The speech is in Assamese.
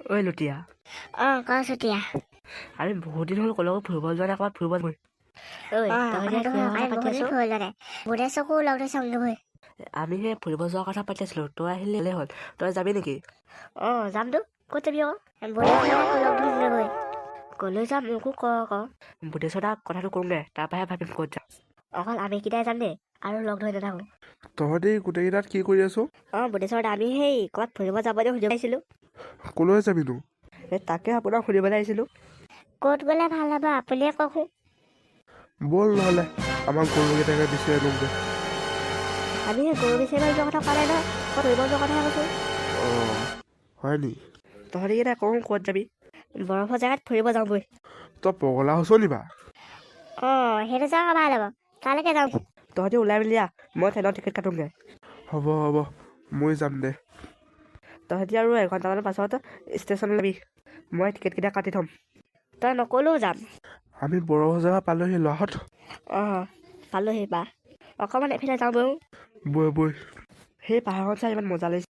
ঐ লুটিয়া, ক চুতীয়া। আমি বহুত দিন হ'ল কলৈকো ফুৰিব যোৱা নাই, ক'ৰবাত ফুৰিব গৈ। বুঢ়ে চকু লগ ধৰিছে বৈ। আমি সেই ফুৰিব যোৱাৰ কথা পাতি আছিলো, তই আহিলে হ'ল। তই যাবি নেকি? যাম তো। ক'ত যাবি আকৌ? বুঢ়ে লগ ধৰিছে বৈ। কলৈ যাম মোকো ক আকৌ। বুদ্ধেশ্বৰ দাক কথাটো কওঁগে, তাৰপৰাহে ভাবিম ক'ত যাম। অকল আমি কেইটাই যাম দেই, আৰু লগ ধৰি নাথাকো। তহঁতি গোটেইকেইটাত কি কৰি আছ? বুদ্ধেশ্বৰ দা, আমি সেই ক'ৰবাত ফুৰিব যাব বুলি সুধিব আহিছিলোঁ। কলৈ যাবিনো? তাকে আপোনাক সুধিবলৈ আহিছিলোঁ। ক'ত গ'লে ভাল হ'ব আপুনিয়ে কওকচোন। ব'ল নহ'লে আমাৰ গৰুকেইটাকে বিচাৰি আনোগৈ। আমি সেই গৰু বিচাৰিব যোৱাৰ কথা কোৱা নাই নহয়, ফুৰিব যোৱাৰ কথাহে কৈছোঁ। হয় নি? তহঁতি কেইটা কওঁ ক'ত যাবি? বৰফৰ জেগাত ফুৰিব যাওঁ বৈ। তই পগলা হৈছ নি বা? সেইটো জেগা ভাল হ'ব, তালৈকে যাওঁ। তহঁতি ওলাই মেলি আহ, মই ট্ৰেইনৰ টিকেট কাটোঁগৈ। হ'ব মই যাম দে। তহঁতি আৰু এঘণ্টামানৰ পাছত ষ্টেচন যাবি, মই টিকেটকেইটা কাটি থ'ম। তই নকলেও যাম। আমি বৰফৰ জেগা পালোহি ল'ৰাহঁত। পালোহি বা। অকণমান এফালে যাওঁ বৈ। বৈ সেই পাহাৰখন চাই ইমান মজা লাগিছে।